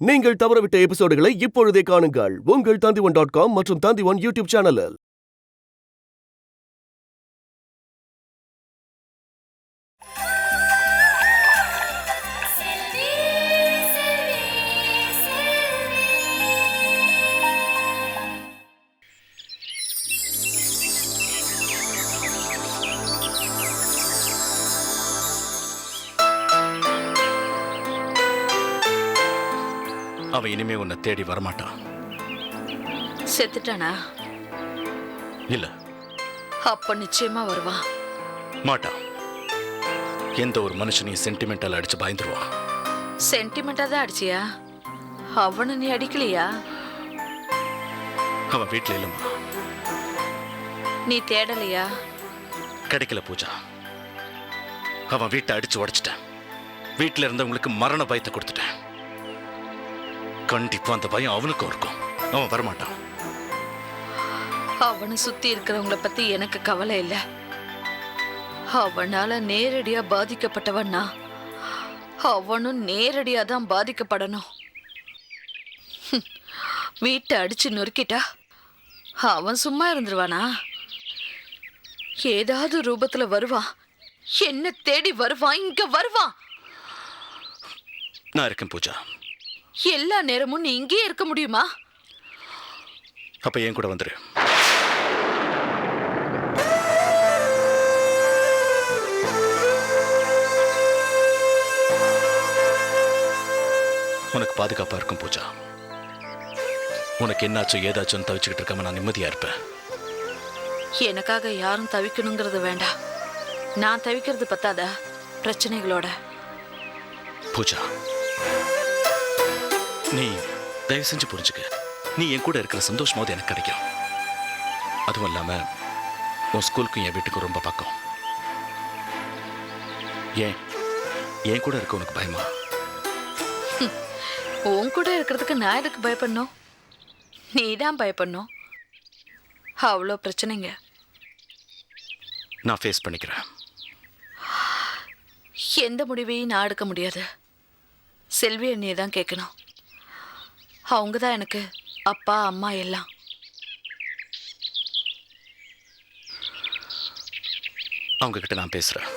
நீங்கள் தவறவிட்ட எபிசோடுகளை இப்பொழுதே காணுங்கள் உங்கள் Tandivan.com மற்றும் Tandivan யூடியூப் சேனலில். அவன் இனிமே உன்னை தேடி வரமாட்டான். செத்துட்டானா? இல்ல. அப்ப நிச்சயமா வருவான். மாட்டான். எந்த ஒரு மனுஷனையும் சென்டிமெண்டால அடிச்சு பயந்துருவான். சென்டிமெண்டா தான் அடிச்சியா? அவனை நீ அடிக்கலையா? அவன் வீட்டுல இல்லம்மா. நீ தேடலையா? கிடைக்கல பூஜா. அவன் வீட்டை அடிச்சு உடைச்சிட்டேன். வீட்டுல இருந்தவங்களுக்கு மரண பயத்தை கொடுத்துட்டேன். கண்டிப்பா அந்த பயம் அவனுக்கும் இருக்கும். அவன் வரமாட்டான். அவனை சுத்தி இருக்கிறவங்கள பத்தி எனக்கு கவலை இல்ல. அவனால நேரடியா பாதிக்கப்பட்டவன்னா அவனும் நேரடியா தான் பாதிக்கப்படணும். வீட்டை அடிச்சு நொறுக்கிட்டா அவன் சும்மா இருந்துருவானா? ஏதாவது ரூபத்துல வருவான். என்ன தேடி வருவான். இங்க வருவான். நான் இருக்கேன் பூஜா. எல்லா நேரமும் நீ இங்கேயே இருக்க முடியுமா? அப்ப ஏன் கூட வந்துரு. உனக்கு பாதுகாப்பா இருக்கும் பூஜா. உனக்கு என்னாச்சும் ஏதாச்சும் தவிச்சுக்கிட்டு இருக்காம நான் நிம்மதியா இருப்பேன். எனக்காக யாரும் தவிக்கணுங்கிறது வேண்டாம். நான் தவிக்கிறது பத்தாதா பிரச்சனைகளோட? பூஜா, நீ தயவு செஞ்சு புரிஞ்சுக்க. நீ என் கூட இருக்கிற சந்தோஷமாவது எனக்கு கிடைக்கும். அதுவும் இல்லாம உன் ஸ்கூலுக்கும் என் வீட்டுக்கும் ரொம்ப பக்கம். ஏன் கூட இருக்க உனக்கு பயமா? உன் கூட இருக்கிறதுக்கு நான் எதுக்கு பயப்படணும்? நீ தான் பயப்படணும். அவ்வளோ பிரச்சனைங்க. நான் ஃபேஸ் பண்ணிக்கிறேன். எந்த முடிவையும் நான் எடுக்க முடியாது. செல்வி அண்ணியை தான் கேட்கணும். அவங்க தான் எனக்கு அப்பா அம்மா எல்லாம். அவங்க கிட்ட நான் பேசுறேன்.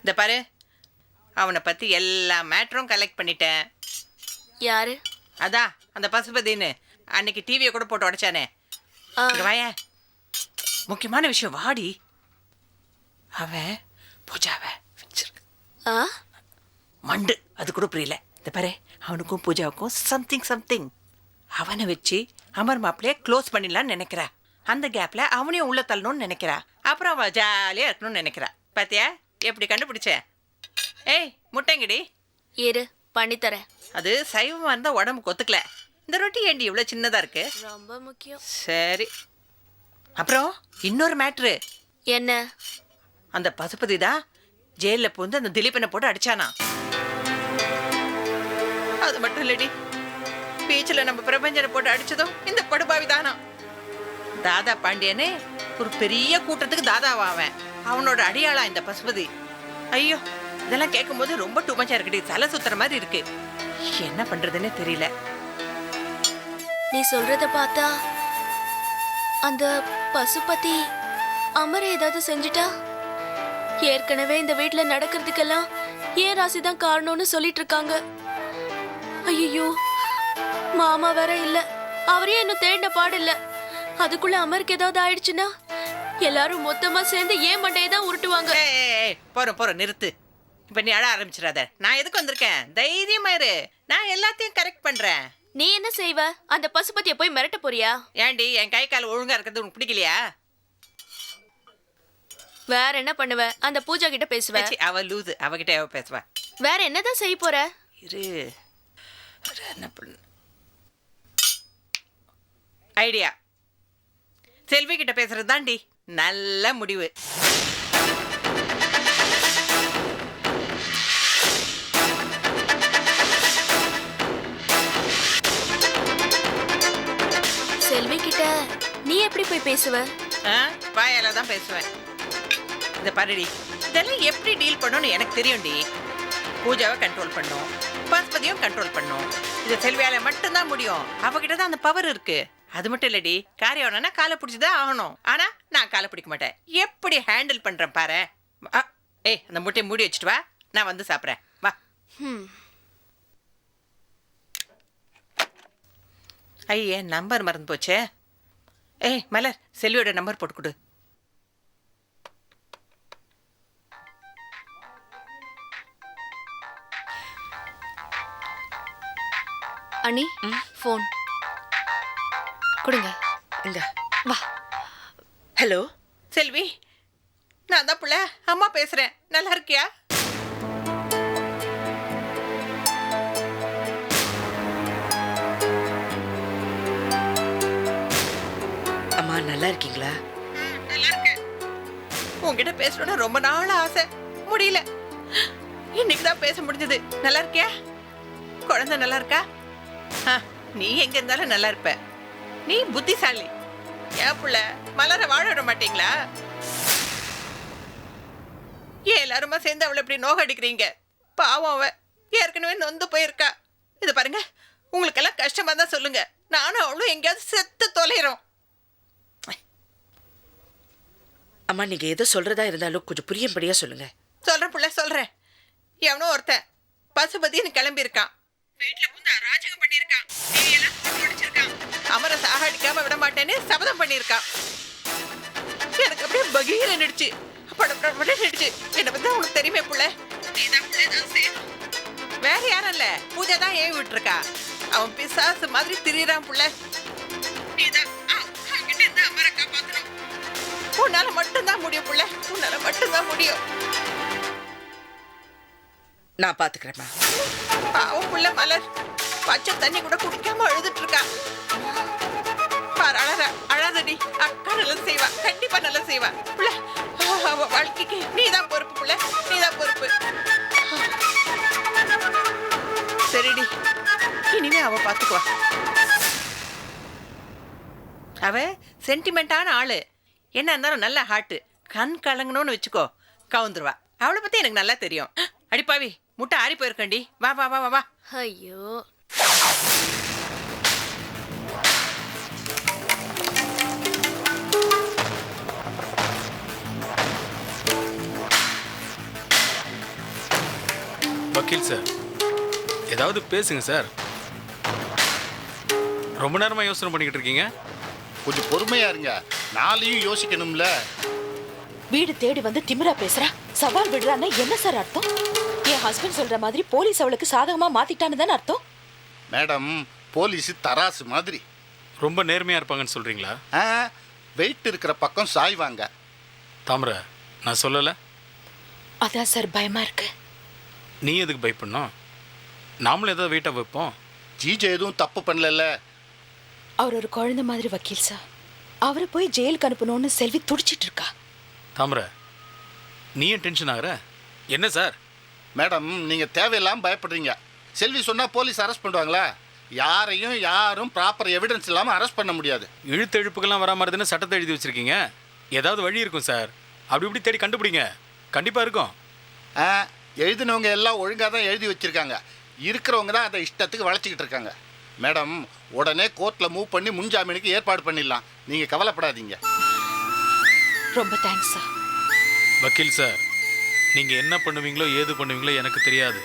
இந்த பாரு, அவனை பத்தி எல்லா மேட்டரும் கலெக்ட் பண்ணிட்டேன். யாரு? அதான் அந்த பசுபதின்னு அன்னைக்கு டிவியை கூட போட்டு உடைச்சானே. இங்க வாயேன். முக்கியமான விஷயம், வாடி. அவன் பூஜாவை மண்டு அது கூட புரியல. இந்த பாரு, அவனுக்கும் பூஜாவுக்கும் சம்திங். அவனை வச்சு அமர் மாப்பிளைய க்ளோஸ் பண்ணிடலான்னு நினைக்கிறா. அந்த கேப்ல அவனையும் உள்ள தள்ளணும்னு நினைக்கிறா. அப்புறம் அவ ஜாலியா இருக்கணும்னு நினைக்கிறா. பாத்தியா எப்படி கண்டுபிடிச்ச? ஏய் முட்டைங்கடி. இரு பண்ணித்தரேன். அது சைவமா இருந்தா உடம்புக்கு ஒத்துக்கல. இந்த ரொட்டி ஏண்டி இவ்வளவு சின்னதா இருக்கு? ரொம்ப முக்கியம். சரி, அப்புறம் இன்னொரு மேட்ரு. என்ன? அந்த பசுபதி தான் ஜெயில பூந்து அந்த திலீபனை போட்டு அடிச்சானா. அது மட்டும் இல்லடி, பீச்சில் நம்ம பிரபஞ்சனை போட்டு அடிச்சதும் இந்த படுபாவி தானா. தாதா பாண்டியனே ஒரு பெரிய கூட்டத்துக்கு தாதாவா அவன். அவனோட அடியாளா இந்த பசுபதி. ஐயோ, இதெல்லாம் கேட்கும் போது ரொம்ப டூமச்சா இருக்குடி. தலை சுத்துற மாதிரி இருக்கு. என்ன பண்றதுன்னே தெரியல. நீ சொல்றத பார்த்தா அந்த பசுபதி அமர ஏதாவது செஞ்சுட்டா? ஏற்கனவே இந்த வீட்டுல நடக்கிறதுக்கெல்லாம் ஏன் ராசிதான் காரணம்னு சொல்லிட்டு இருக்காங்க. ஐயோ, மாமா வேற இல்ல. அவரே இன்னும் தேடின பாடு இல்ல. அதுக்குள்ள அமருக்கு ஏதாவது ஆயிடுச்சுன்னா எல்லாரும் மொத்தமா சேர்ந்து ஏன் மண்டையை தான் உருட்டுவாங்க. போறோம் நிறுத்து. இப்ப நீ அழ ஆரம்பிச்சிடாத. நான் எதுக்கு வந்திருக்கேன்? தைரியமா இரு. நான் எல்லாத்தையும் கரெக்ட் பண்றேன். நீ என்ன செய்வ? அந்த பசுபதியை போய் மிரட்ட போறியா? ஏண்டி, என் கை கால் ஒழுங்கா இருக்கிறது உனக்கு பிடிக்கலையா? வேற என்ன பண்ணுவ? அந்த பூஜா கிட்ட பேசுவ. அவ லூசு, அவகிட்ட அவ பேசுவா. வேற என்னதான் செய்ய போற? இரு, என்ன பண்ண ஐடியா. செல்வி கிட்ட பேசுறது தாண்டி நல்ல முடிவு. செல்வி கிட்ட நீ எப்படி போய் பேசுவ? வாயால தான் பேசுவேன். இந்த பாருடி, இதெல்லாம் எப்படி டீல் பண்ணணும்னு எனக்கு தெரியும்டி. பூஜாவை கண்ட்ரோல் பண்ணும், பசுபதியும் கண்ட்ரோல் பண்ணும். இது செல்வியால மட்டும்தான் முடியும். அவகிட்ட தான் அந்த பவர் இருக்கு. அது மட்டும் இல்லடி, காரியம் காலை பிடிச்சிதான் ஆகணும். ஆனா நான் காலை பிடிக்க மாட்டேன். எப்படி ஹேண்டில் பண்றேன் பாரு. ஏய், அந்த முட்டையை மூடி வச்சுட்டு வா, நான் வந்து சாப்பிட்றேன். வா. ஐயே, நம்பர் மறந்து போச்சே. ஏய் மலர், செல்வியோட நம்பர் போட்டு கொடு. அண்ணி ஃபோன் கொடுங்க. இந்த வா. ஹலோ செல்வி, நான் தான் புள்ள அம்மா பேசுறேன். நல்லா இருக்கியா? அம்மா நல்லா இருக்கீங்களா? நல்லா இருக்கேன். உன்கிட்ட பேசணும்னு ரொம்ப நாள் ஆசை, முடியல. இன்னைக்கு தான் பேச முடிஞ்சது. நல்லா இருக்கியா? குழந்தை நல்லா இருக்கா? நீ எங்க இருந்தாலும் நல்லா இருப்ப. நீ புத்திசாலி. ஏன் புள்ள மலரை வாழ விட மாட்டீங்களா? ஏன் எல்லாருமா சேர்ந்து அவளை இப்படி நோகடிக்கிறீங்க? பாவம், அவ ஏற்கனவே நொந்து போயிருக்கா. இது பாருங்க, உங்களுக்கெல்லாம் கஷ்டமா தான் சொல்லுங்க. நானும் அவளும் எங்கேயாவது செத்து தொலைறோம். அம்மா நீங்க எதை சொல்றதா இருந்தாலும் கொஞ்சம் புரியும்படியா சொல்லுங்க. சொல்றேன் புள்ள, சொல்றேன். எவனோ ஒருத்தன் பசுபதினு கிளம்பி இருக்கான். வீட்டுல புந்து அராஜகம் பண்ணிருக்கான். அமர சாகடிக்காம விட மாட்டேன்னு சபதம் பண்ணிருக்கான். எனக்கு அப்படியே பகீர நடிச்சு நடிச்சு. என்ன பத்தி உனக்கு தெரியுமே புள்ள. வேற யாரும் இல்ல, பூஜை தான் ஏவி விட்டுருக்கா. அவன் பிசாசு மாதிரி திரியறான் புள்ள. உன்னால மட்டும்தான் முடியும் புள்ள, உன்னால மட்டும்தான் முடியும். நான் பாத்துக்கிறேம்மா. பாவம் புள்ள மலர் பச்சை தண்ணி கூட குடிக்காம அழுதுட்டு இருக்கா. பாரு, அழாதடி. அக்கா நல்லது செய்வா, கண்டிப்பா நல்லது செய்வா. புள்ள அவ வாழ்க்கைக்கு நீதான் பொறுப்பு புள்ள, நீதான் பொறுப்பு. சரிடி, இனிமே அவ பாத்துக்குவா. அவ சென்டிமெண்டான ஆளு. என்ன இருந்தாலும் நல்ல ஹார்ட். கண் கலங்கணும்னு வச்சுக்கோ, கவுந்துருவா. அவளை பத்தி எனக்கு நல்லா தெரியும். அடிப்பாவி, முட்டை ஆறி போயிருக்கண்டி. வா வா வா வா வா. ஐயோ, வக்கீல் சார், ஏதாவது பேசுங்க சார். ரொம்ப நேரமா யோசனை பண்ணிக்கிட்டு இருக்கீங்க. கொஞ்சம் பொறுமையா இருங்க, நாளையும் யோசிக்கணும்ல. வீடு தேடி வந்து திமிரா பேசுறா, சவால் விடுறான்னா என்ன சார் அர்த்தம்? என் ஹஸ்பண்ட் சொல்ற மாதிரி போலீஸ் அவளுக்கு சாதகமா மாத்திட்டான்னு தானே அர்த்தம்? மேடம், போலீஸ் தராசு மாதிரி. ரொம்ப நேர்மையா இருப்பாங்கன்னு சொல்றீங்களா? வெயிட் இருக்கிற பக்கம் சாய்வாங்க. தாமரை, நான் சொல்லலை. அதான் சார் பயமா இருக்கு. நீ எதுக்கு பயப்படணும்? நாமளும் ஏதாவது வெயிட்டாக வைப்போம். ஜிஜே எதுவும் தப்பு பண்ணல. அவர் ஒரு குழந்தை மாதிரி வக்கீல் சார். அவரை போய் ஜெயிலுக்கு அனுப்பணும்னு செல்வி துடிச்சிட்டு இருக்கா. தாமரை, நீ ஏன் டென்ஷன் ஆகுற? என்ன சார்? மேடம், நீங்க தேவையில்லாம பயப்படுறீங்க. செல்வி சொன்னா போலீஸ் அரெஸ்ட் பண்ணுவாங்களா? யாரும் ப்ராப்பர் எவிடன்ஸ் இல்லாம அரெஸ்ட் பண்ண முடியாது. இழுத்து எழுப்புக்கெல்லாம் வரா மாதிரி தானே சட்டத்தை எழுதி வச்சிருக்கீங்க. ஏதாவது வழி இருக்கும் சார். அப்படி இப்படி தேடி கண்டுபிடிங்க, கண்டிப்பா இருக்கும். எழுதினவங்க எல்லாம் ஒழுங்காக தான் எழுதி வச்சிருக்காங்க. இருக்கிறவங்க தான் அதை இஷ்டத்துக்கு வளைச்சிக்கிட்டு இருக்காங்க. மேடம், உடனே கோர்ட்டில் மூவ் பண்ணி முன்ஜாமீனுக்கு ஏற்பாடு பண்ணிடலாம். நீங்கள் கவலைப்படாதீங்க. ரொம்ப தேங்க்ஸ் சார். வக்கீல் சார், நீங்கள் என்ன பண்ணுவீங்களோ ஏது பண்ணுவீங்களோ எனக்கு தெரியாது.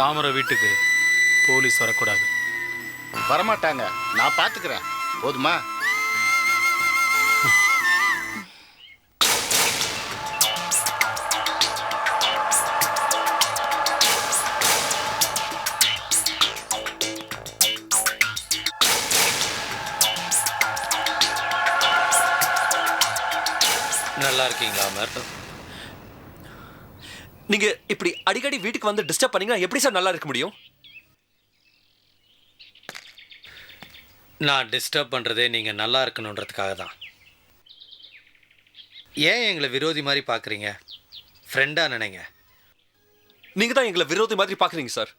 தாமரை வீட்டுக்கு போலீஸ் வரக்கூடாது. வரமாட்டாங்க, நான் பார்த்துக்கிறேன். போதுமா? நல்லா இருக்கீங்களா அமர்? நீங்க இப்படி அடிக்கடி வீட்டுக்கு வந்து டிஸ்டர்ப் பண்ணீங்கன்னா எப்படி சார் நல்லா இருக்க முடியும்? நான் டிஸ்டர்ப் பண்ணுறதே நீங்கள் நல்லா இருக்கணுன்றதுக்காக தான். ஏன் எங்களை விரோதி மாதிரி பார்க்குறீங்க? ஃப்ரெண்டாக நினைங்க. நீங்க தான் எங்களை விரோதி மாதிரி பார்க்குறீங்க சார்.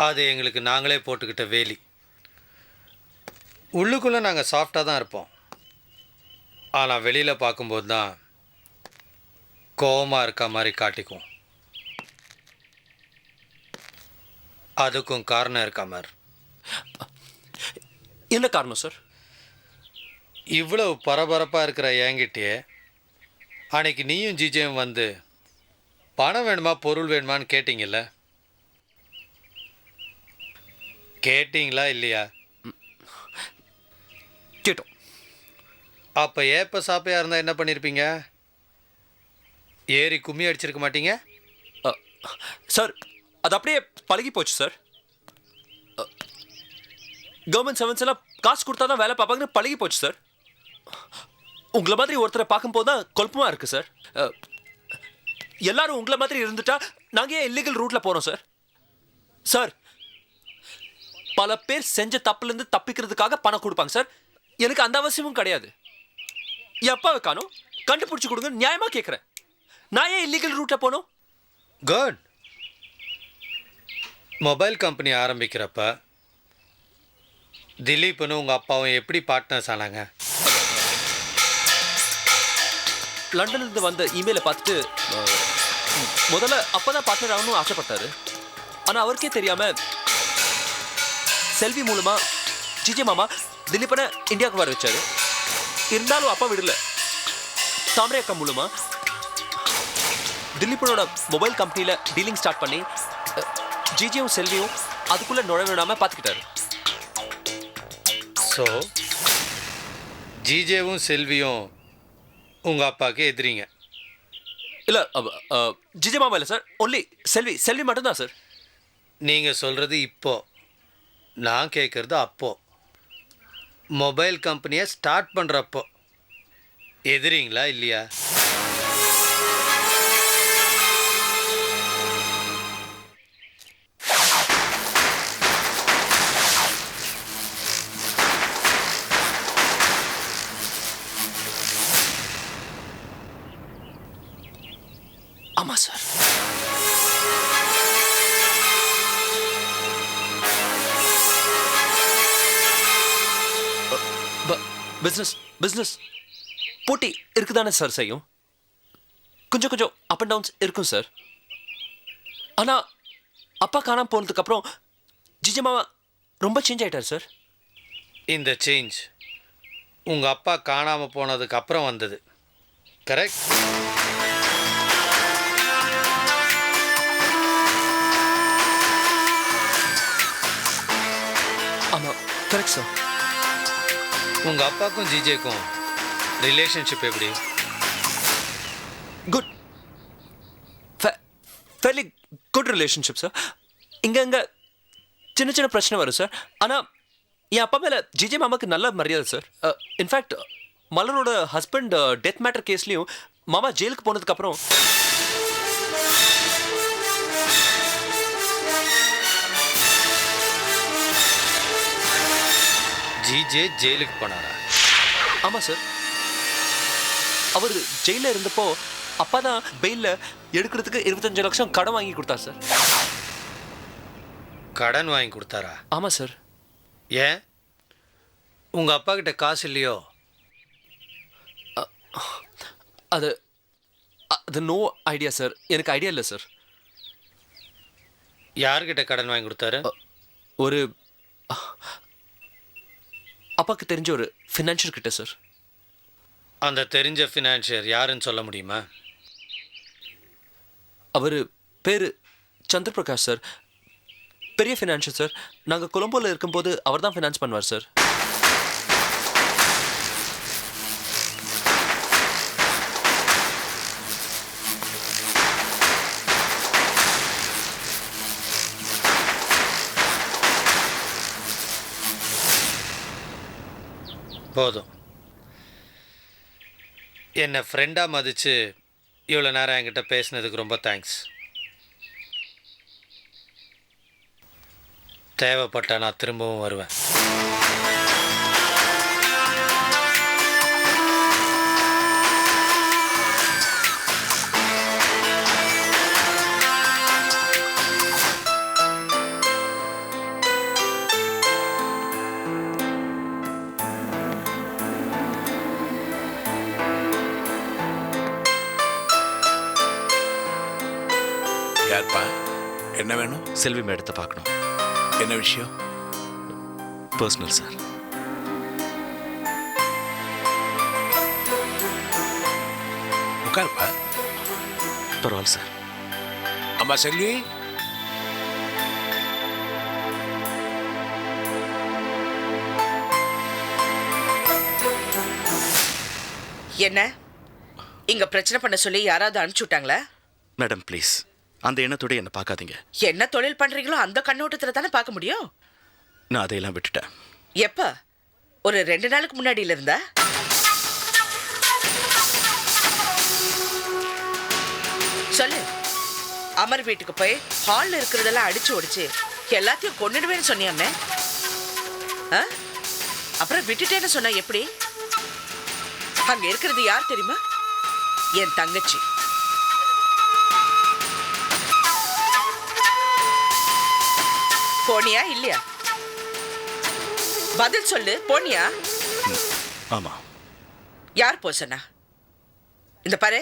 அது எங்களுக்கு நாங்களே போட்டுக்கிட்ட வேலி. உள்ளுக்குள்ளே நாங்கள் சாஃப்டாக தான் இருப்போம். ஆனால் வெளியில் பார்க்கும்போது தான் கோவமாக இருக்க மாதிரி காட்டிக்கும். அதுக்கும் காரணம் இருக்கா மாதிரி. என்ன காரணம் சார்? இவ்வளவு பரபரப்பாக இருக்கிற என்கிட்டயே அன்னைக்கு நீயும் ஜிஜேயும் வந்து பணம் வேணுமா பொருள் வேணுமான்னு கேட்டிங்கல்ல, கேட்டிங்களா இல்லையா? கேட்டோம். அப்போ ஏப்ப சாப்பையாக இருந்தால் என்ன பண்ணியிருப்பீங்க? ஏறி கும்மி அடிச்சிருக்க மாட்டீங்க? சார் அது அப்படியே பழகி போச்சு சார். கவர்மெண்ட் சர்வன்ஸ் எல்லாம் காசு கொடுத்தா தான் வேலை பார்ப்பாங்கன்னு பழகி போச்சு சார். உங்களை மாதிரி ஒருத்தரை பார்க்கும்போது தான் குழப்பமாக இருக்குது சார். எல்லாரும் உங்களை மாதிரி இருந்துட்டா நாங்கள் ஏன் இல்லீகல் ரூட்டில் போகிறோம் சார்? சார் பல பேர் செஞ்ச தப்புலேருந்து தப்பிக்கிறதுக்காக பணம் கொடுப்பாங்க சார். எனக்கு அந்த அவசியமும் கிடையாது. எப்பாவை காணும் கண்டுபிடிச்சி கொடுங்க, நியாயமாக கேட்குறேன். நான் ஏன் இல்லீகல் ரூட்டில் போகணும்? குட். மொபைல் கம்பெனி ஆரம்பிக்கிறப்ப திலீப்னு உங்கள் அப்பாவும் எப்படி பார்ட்னர்ஸ் ஆனாங்க? லண்டன்லேருந்து வந்த இமெயிலை பார்த்துட்டு முதல்ல அப்போ தான் பார்ட்னர் ஆகணும்னு ஆசைப்பட்டாரு. ஆனால் அவருக்கே தெரியாமல் செல்வி மூலமாக ஜிஜே மாமா திலீப்பனை இந்தியாவுக்கு வர வச்சாரு. இருந்தாலும் அப்பா விடல. தாமரை அக்கா மூலமாக திலீப்பனோட மொபைல் கம்பெனியில் டீலிங் ஸ்டார்ட் பண்ணி ஜிஜேவும் செல்வியும் அதுக்குள்ளே நுழைவிடாமல் பார்த்துக்கிட்டாரு. ஸோ ஜிஜேவும் செல்வியும் உங்கள் அப்பாவுக்கு எதிரிங்க? இல்லை ஜிஜே மாமா இல்லை சார், ஒன்லி செல்வி மட்டும்தான் சார். நீங்கள் சொல்கிறது இப்போ, நான் கேட்குறது அப்போ. மொபைல் கம்பெனியை ஸ்டார்ட் பண்ணுறப்போ எதிரிங்களா இல்லையா? ஆமாம் சார். பிஸ்னஸ் போட்டி இருக்குதானே சார் செய்யும். கொஞ்சம் கொஞ்சம் அப் அண்ட் டவுன்ஸ் இருக்கும் சார். ஆனால் அப்பா காணாமல் போனதுக்கப்புறம் ஜிஜே மாமா ரொம்ப சேஞ்ச் ஆகிட்டார் சார். இந்த சேஞ்ச் உங்கள் அப்பா காணாமல் போனதுக்கு அப்புறம் வந்தது, கரெக்ட்? ஆமாம் கரெக்ட் சார். உங்கள் அப்பாவுக்கும் ஜிஜேக்கும் ரிலேஷன்ஷிப் எப்படி? Good, fairly good relationship sir. இங்கே சின்ன சின்ன பிரச்சனை வரும் சார். ஆனால் என் அப்பா மேலே ஜிஜே மாமாவுக்கு நல்ல மரியாதை சார். இன்ஃபேக்ட் மலரோட ஹஸ்பண்ட் டெத் மேட்டர் கேஸ்லேயும் மாமா ஜெயிலுக்கு போனதுக்கப்புறம் ஜிஜே ஜெயிலுக்கு போனாரா? ஆமாம் சார். அவர் ஜெயிலில் இருந்தப்போ அப்பா தான் பெயிலில் எடுக்கிறதுக்கு 25 லட்சம் கடன் வாங்கி கொடுத்தார் சார். கடன் வாங்கி கொடுத்தாரா? ஆமாம் சார். ஏன் உங்கள் அப்பா கிட்ட காசு இல்லையோ? அது அது நோ ஐடியா சார். எனக்கு ஐடியா இல்லை சார். யார்கிட்ட கடன் வாங்கி கொடுத்தாரு? ஒரு அப்பாவுக்கு தெரிஞ்ச ஒரு ஃபினான்ஷியர் கிட்ட சார். அந்த தெரிஞ்ச ஃபினான்ஷியர் யாருன்னு சொல்ல முடியுமா? அவர் பேர் சந்திரபிரகாஷ் சார். பெரிய ஃபினான்ஷியர் சார். நாங்கள் கொலம்போவில் இருக்கும்போது அவர் தான் ஃபினான்ஸ் பண்ணுவார் சார். போதும். என்னை ஃப்ரெண்டாக மதித்து இவ்வளோ நேரம் என்கிட்ட பேசினதுக்கு ரொம்ப தேங்க்ஸ். தேவைப்பட்டா நான் திரும்பவும் வருவேன். யார்ப்பா? என்ன வேணும்? செல்வி மேடத்தை பார்க்கணும். என்ன விஷயம்? Personal sir. உட்காருப்பா. பரவாயில்ல சார். அம்மா செல்வி, என்ன இங்க பிரச்சனை பண்ண சொல்லி யாராவது அனுப்பிச்சு விட்டாங்களா? மேடம் ப்ளீஸ், அந்த எண்ணத்தோட என்னை பார்க்காதீங்க. என்ன தொழில் பண்றீங்களோ அந்த கண்ணோட்டத்துல தானே பார்க்க முடியும். நான் அதையெல்லாம் விட்டுட்டேன். எப்ப? ஒரு 2 நாளுக்கு முன்னாடியில இருந்தா? சொல்லு. அமர் வீட்டுக்கு போய் ஹால்ல இருக்கிறதெல்லாம் அடிச்சு ஒடிச்சு எல்லாத்தையும் கொன்னுடுவேன்னு சொன்னியாமே. அப்புறம் விட்டுட்டேன்னு சொன்னா எப்படி? அங்க இருக்கிறது யார் தெரியுமா? என் தங்கச்சி. போனியா இல்லையா? பதில் சொல்லு. போனியா? ஆமா. யார் போ சொன்னா? இந்த பாரு,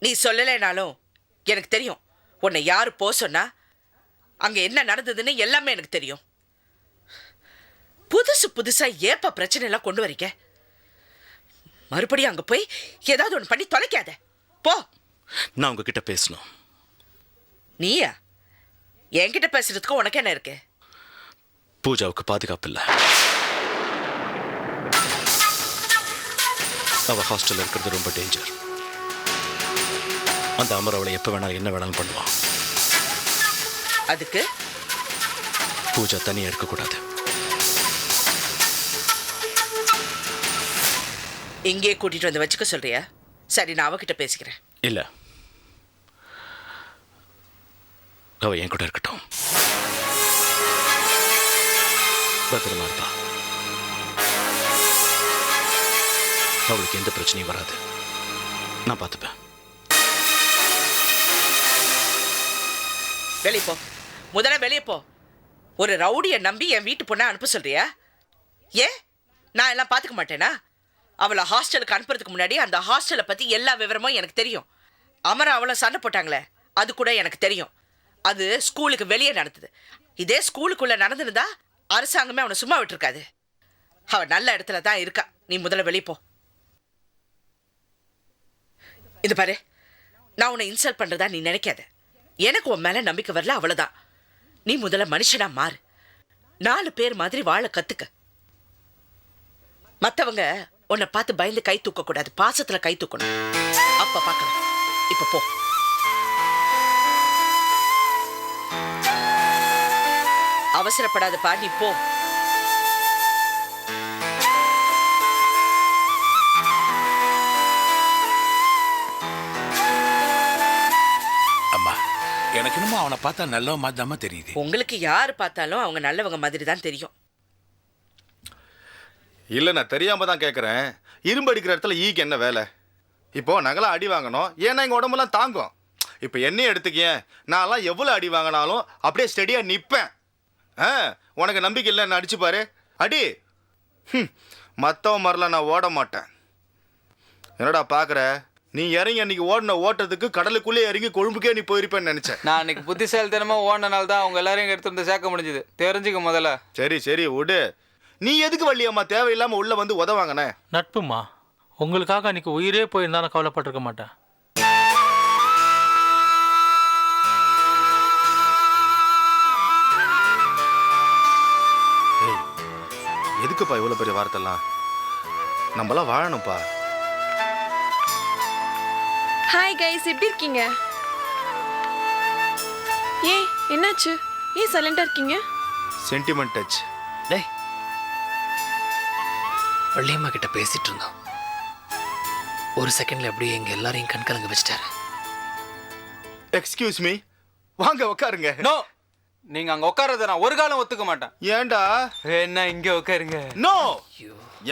நீ சொல்லலைனாலும் எனக்கு தெரியும். உன்னை யாரு போ சொன்னா அங்க என்ன நடந்ததுன்னு எல்லாமே எனக்கு தெரியும். புதுசா ஏப்பா பிரச்சனை எல்லாம் கொண்டு வரீங்க? மறுபடியும் அங்க போய் ஏதாவது ஒன்று பண்ணி தொலைக்காத. போ. நான் உங்ககிட்ட பேசணும். நீயா? என்கிட்ட பேசுறதுக்கு உனக்கு என்ன இருக்கு? பூஜாவுக்கு பாதுகாப்பு இல்லை. அவ ஹாஸ்டல்ல இருக்கிறது ரொம்ப டேஞ்சர். அந்த அமர் அவளை எப்ப வேணாலும் என்ன வேணாலும் பண்ணுவான். அதுக்கு பூஜா தனியா இருக்கக்கூடாது. இங்கே கூட்டிட்டு வந்து வச்சுக்க சொல்றியா? சரி, நான் அவகிட்ட பேசிக்கிறேன். இல்ல, அவ என் கூட இருக்கட்டும். பத்திரமா இருப்பா. அவளுக்கு எந்த பிரச்சனையும் வராது. நான் பார்த்துப்பேன். வெளியே போ. முதல்ல வெளியே போ. ஒரு ரவுடியை நம்பி என் வீட்டு பொண்ணை அனுப்ப சொல்றியா? ஏன் நான் எல்லாம் பார்த்துக்க மாட்டேனா? அவளை ஹாஸ்டலுக்கு அனுப்புறதுக்கு முன்னாடி அந்த ஹாஸ்டலை பத்தி எல்லா விவரமும் எனக்கு தெரியும். அமரா அவளை சண்டை போட்டாங்களே, அது கூட எனக்கு தெரியும். அது ஸ்கூலுக்கு வெளியே நடந்தது. இதே ஸ்கூலுக்குள்ள நடந்திருந்தா அரசாங்கமே அவனை சும்மா விட்டுருக்காது. அவ நல்ல இடத்துல தான் இருக்கா. நீ முதல்ல வெளியே போ. இது பாரு, நான் உன்னை இன்சல்ட் பண்றதா நீ நினைக்காத. எனக்கு உன் மேல நம்பிக்கை வரல, அவ்வளவுதான். நீ முதல்ல மனுஷனா மாறு. 4 பேர் மாதிரி வாழ கத்துக்க. மத்தவங்க உன்னை பார்த்து பயந்து கை தூக்க கூடாது. பாசத்துல கை தூக்கணும். அப்ப பார்க்கலாம். இப்ப போ. அவசரப்படாதப்பா, நீ போ. அம்மா, எனக்கு என்னமோ அவனை பார்த்தா நல்ல மாதிரி தெரியுது. உங்களுக்கு யாரு பார்த்தாலும் அவங்க நல்லவங்க மாதிரி தான் தெரியும். இல்லை, நான் தெரியாம தான் கேட்குறேன். இரும்பு அடிக்கிற இடத்துல ஈக்கு என்ன வேலை? இப்போ நகலாம் அடி வாங்கணும், ஏன்னா எங்கள் உடம்பெல்லாம் தாங்கும். இப்போ என்னையும் எடுத்துக்கேன், நான்லாம் எவ்வளோ அடி வாங்கினாலும் அப்படியே ஸ்டெடியாக நிற்பேன். உனக்கு நம்பிக்கை இல்லை, என்ன அடிச்சு பாரு, அடி. மற்றவன் மாதிரிலாம் நான் ஓட மாட்டேன். என்னடா பார்க்குற? நீ இறங்கி அன்னைக்கு ஓடின ஓட்டத்துக்கு கடலுக்குள்ளே இறங்கி கொழும்புக்கே நீ போயிருப்பேன்னு நினச்சேன். நான் அன்னைக்கு புத்திசாலித்தனமாக ஓடினால தான் அவங்க எல்லாரையும் எடுத்து வந்து சேர்க்க முடிஞ்சுது. தெரிஞ்சுக்க முதல்ல. சரி சரி விடு. நீ எதுக்கு வள்ளியம்மா தேவையில்லாமல் உள்ளே வந்து உதவாங்கண்ணே? நட்புமா, உங்களுக்காக அன்னைக்கு உயிரே போயிருந்தாலும் கவலைப்பட்டிருக்க மாட்டேன். எதுக்குப்பா இவ்வளோ பெரிய வார்த்தைலாம்? நம்மளாம் வாழணும்ப்பா. ஹாய் கைஸ், எப்படி இருக்கீங்க? ஏன் என்னாச்சு? ஏன் சைலண்டா இருக்கீங்க? Sentiment touch. டேய், வள்ளியம்மா கிட்ட பேசிட்டு இருந்தோம். ஒரு செகண்ட்ல அப்படியே எங்க எல்லாரையும் கண்கலங்க வச்சிட்டாரு. எக்ஸ்கியூஸ் மீ, வாங்க உட்காருங்க. நோ, நீங்க அங்க உட்கார்றத நான் ஒரு காலம் ஒத்துக்க மாட்டேன். ஏன்டா? என்ன இங்க உட்காருங்க. நோ,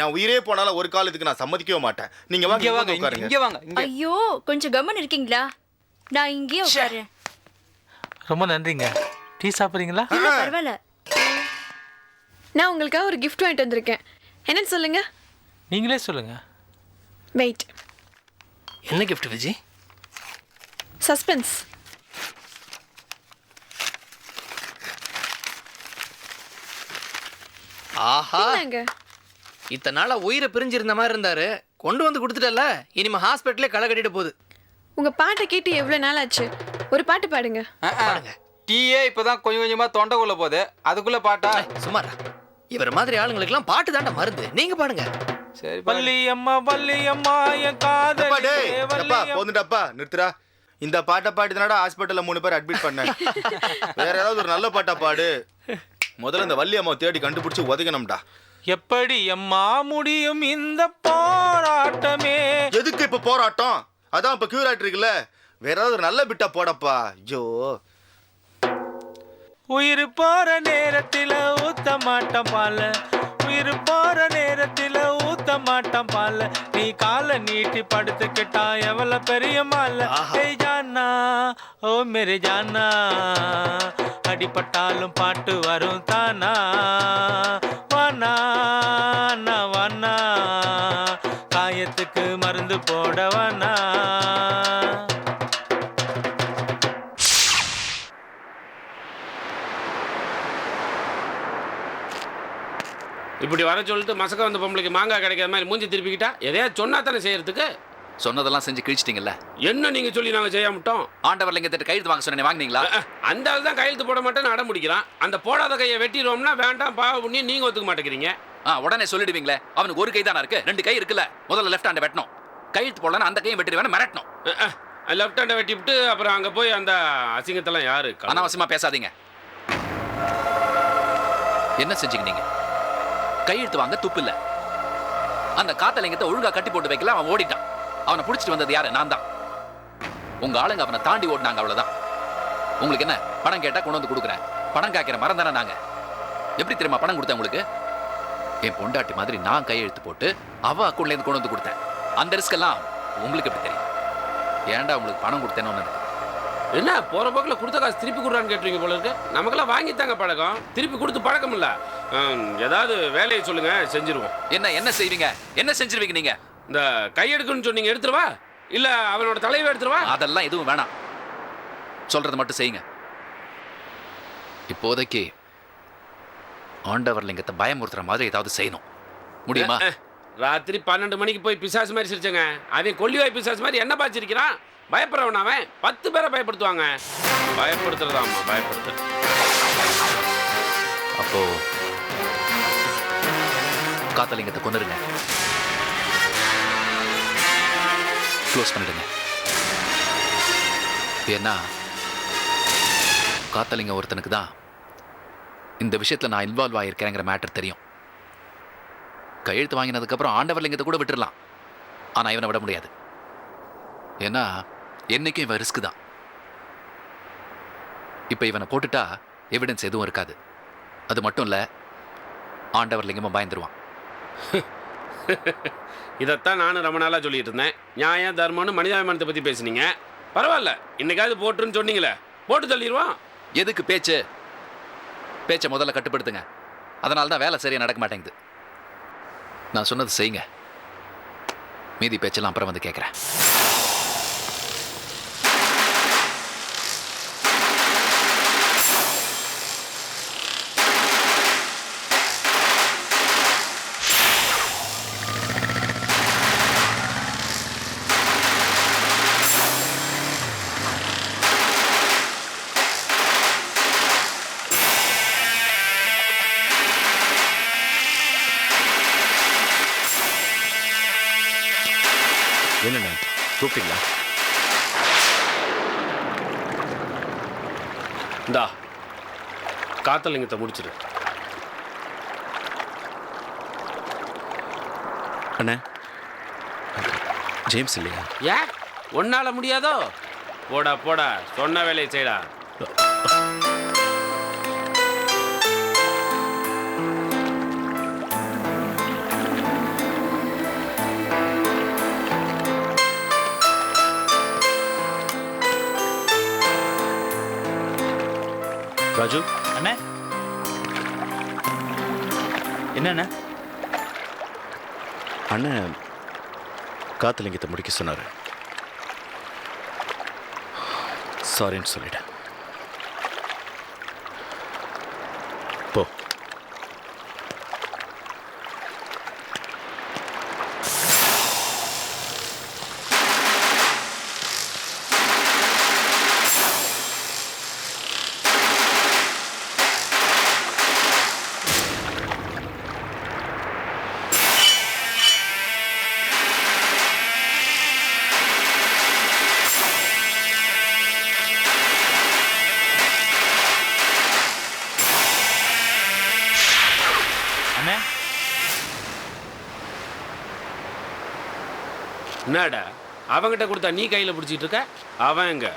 என் உயிரே போனாலும் ஒரு காலத்துக்கு நான் சம்மதிக்கவே மாட்டேன். நீங்க வாங்க, இங்க வாங்க. ஐயோ, கொஞ்சம் கம்மன் இருக்கீங்களா? நான் இங்கேயே உட்காரேன். ரொம்ப நன்றிங்க. டீ சாப்பிட்றீங்களா? இல்ல பரவாயில்ல. நான் உங்களுக்காக ஒரு gift வாங்கிட்டு வந்திருக்கேன். என்னன்னு சொல்லுங்க. நீங்களே சொல்லுங்க. வெயிட். என்ன கிஃப்ட் விஜி? சஸ்பென்ஸ். ஆஹா இத்தனை நாளா உயிரை பிரிஞ்சிருந்த மாதிரி இருந்தாரு, கொண்டு வந்து கொடுத்துட்டல. இனிமே ஹாஸ்பிட்டலே களை கட்டிட்டு போகுது. உங்க பாட்டை கேட்டு எவ்வளவு நாள் ஆச்சு? ஒரு பாட்டு பாடுங்க. டீயே இப்பதான் கொஞ்சம் கொஞ்சமா தொண்டைக்குள்ள போகுது, அதுக்குள்ள பாட்டா? சுமாரா, இவர் மாதிரி ஆளுங்களுக்கெல்லாம் பாட்டு தாண்டா மருந்து. நீங்க பாடுங்க. சரி. வள்ளியம்மா வள்ளியம்மா என் காதல். போந்துட்டப்பா நிறுத்துறா. இந்த பாட்டை பாடினாடா ஹாஸ்பிட்டல்ல 3 பேர் அட்மிட் பண்ணேன். வேற ஏதாவது ஒரு நல்ல பாட்டா பாடு. முதல்ல இந்த வள்ளி அம்மாவை தேடி கண்டுபிடிச்சு உதைக்கணும்டா. எப்படி அம்மா முடியும் இந்த போராட்டமே? எதுக்கு இப்ப போராட்டம்? அதான் இப்ப கியூர் ஆயிட்டு இருக்குல்ல. வேற ஏதாவது ஒரு நல்ல பிட்டா போடப்பா. ஐயோ, உயிர் போற நேரத்தில ஊத்த மாட்டேன் பால, உயிர் போற நேரத்தில ஊத்த மாட்டேன் பால, நீ காலை நீட்டி படுத்துக்கிட்டா எவ்வளவு பெரிய மாலை. ஏய் ஜானா ஓ மேரே ஜானா, அடிப்பட்டாலும் பாட்டு வரும் தானா, வானா வானா, காயத்துக்கு மருந்து போடவானா. இப்படி வர சொல்லிட்டு மசக்க வந்த பொம்பளைக்கு மாங்காய் கிடைக்காத மாதிரி மூஞ்சி திருப்பிக்கிட்டா எதையாவது சொன்னா தானே செய்யறதுக்கு. சொன்னதெல்லாம் செஞ்சு கிழிச்சிட்டீங்கல்ல. என்ன நீங்க சொல்லி நாங்க செய்யாமட்டோம்? ஆண்டவர் லிங்கத்திட்ட கையெழுத்து வாங்க சொன்னேன், வாங்கினீங்களா? அந்த ஆள் தான் கையெழுத்து போட மாட்டேன்னு அடம் முடிக்கிறான். அந்த போடாத கையை வெட்டிடுவோம்னா வேண்டாம் பாவ புண்ணியம் நீங்க ஒத்துக்க மாட்டேங்கிறீங்க. உடனே சொல்லிடுவீங்களே, அவனுக்கு ஒரு கை தானே இருக்கு, 2 கை இருக்குல்ல. முதல்ல லெஃப்ட் ஹேண்டை வெட்டணும், கையெழுத்து போடலன்னா அந்த கையை வெட்டிடுவேன் மிரட்டணும். லெஃப்ட் ஹேண்டை வெட்டி விட்டு அப்புறம் அங்க போய் அந்த அசிங்கத்தெல்லாம் யாரு? அனாவசியமா பேசாதீங்க. என்ன செஞ்சீங்க நீங்க? கையெழுத்து வாங்க துப்பு இல்ல. அந்த காத்தலிங்கத்தை ஒழுங்கா கட்டி போட்டு வைக்கல, அவன் ஓடிட்டான். அவனை பிடிச்சிட்டு வந்தது யாரு? நான் தான். உங்க ஆளுங்க அவனை தாண்டி ஓடினாங்க, அவ்வளவுதான். உங்களுக்கு என்ன, பணம் கேட்டா கொண்டு வந்து கொடுக்குறேன். பணம் காய்க்கிற மரம் தானே நாங்க. எப்படி தெரியுமா பணம் கொடுத்தேன் உங்களுக்கு? என் பொண்டாட்டி மாதிரி நான் கையெழுத்து போட்டு அவ அக்கௌண்ட்ல இருந்து கொண்டு வந்து கொடுத்தேன். அந்த ரிஸ்க் எல்லாம் உங்களுக்கு எப்படி தெரியும்? ஏன்டா உங்களுக்கு பணம் கொடுத்தேன்னு ஒன்று இருக்கு. என்ன போற போக்கில் கொடுத்த காசு திருப்பி கொடுறான்னு கேட்டுருவீங்க போல இருக்கு. நமக்கெல்லாம் வாங்கித்தாங்க பழக்கம், திருப்பி கொடுத்து பழக்கம் இல்ல. ஏதாவது வேலையை சொல்லுங்க, செஞ்சிருவோம். என்ன செய்வீங்க? என்ன செஞ்சிருவீங்க நீங்க? இந்த கையெடுக்கணும்னு சொன்னீங்க, எடுத்துருவா இல்ல அவனோட தலைவை எடுத்துருவா? அதெல்லாம் எதுவும் வேணாம், சொல்றதை மட்டும் செய்யுங்க. இப்போதைக்கு ஆண்டவர் லிங்கத்தை பயமுறுத்துற மாதிரி ஏதாவது செய்யணும். முடியுமா? ராத்திரி 12 மணிக்கு போய் பிசாசு மாதிரி சிரிச்சங்க. அவன் கொல்லிவாய் பிசாசு மாதிரி என்ன பாய்ச்சிருக்கிறான்? பயப்படுறவன் அவன் 10 பேரை பயப்படுத்துவாங்க. பயப்படுத்துறதாம்மா, பயப்படுத்துறது. அப்போ காத்தலிங்கத்தை கொண்டுருங்க, க்ளோஸ் பண்ணிடுங்க. ஏன்னா காத்தலிங்க ஒருத்தனுக்கு தான் இந்த விஷயத்துல நான் இன்வால்வ் ஆகியிருக்கிறேங்கிற மேட்டர் தெரியும். கையெழுத்து வாங்கினதுக்கப்புறம் ஆண்டவர் லிங்கத்தை கூட விட்டுடலாம், ஆனால் இவனை விட முடியாது. ஏன்னா என்னைக்கும் இவன் ரிஸ்க் தான். இப்போ இவனை போட்டுட்டா எவிடன்ஸ் எதுவும் இருக்காது. அது மட்டும் இல்லை, ஆண்டவர் லிங்கமும் பயந்துருவான். இதைத்தான் நானும் ரொம்ப நாளாக சொல்லிட்டு இருந்தேன். நியாயம் தர்மம்னு மனிதாபிமானத்தை பற்றி பேசுனீங்க, பரவாயில்ல. இன்னைக்காவது போட்டுருன்னு சொன்னீங்களே, போட்டு தள்ளிடுவான். எதுக்கு பேச்சு? பேச்சை முதல்ல கட்டுப்படுத்துங்க. அதனால தான் வேலை சரியாக நடக்க மாட்டேங்குது. நான் சொன்னது செய்யுங்க, மீதி பேச்செல்லாம் அப்புறம் வந்து கேட்குறேன். என்னண்ணே கூப்பிட்டீங்களா? இந்தா காத்தலிங்கத்தை முடிச்சிடு. அண்ணே, ஜேம்ஸ் இல்லையா? ஏன் ஒன்னால முடியாதோ? போடா போடா, சொன்ன வேலையை செய்டா. ராஜு அண்ணே, என்ன அண்ணன் காத்தலிங்கத்தை முடிக்க சொன்னாரு. சாரின்னு சொல்லிட்டேன். போ. அண்ணே என்னடா அவங்கிட்ட கொடுத்தா நீ கையில் பிடிச்சிட்டு இருக்க? அவன் எங்க?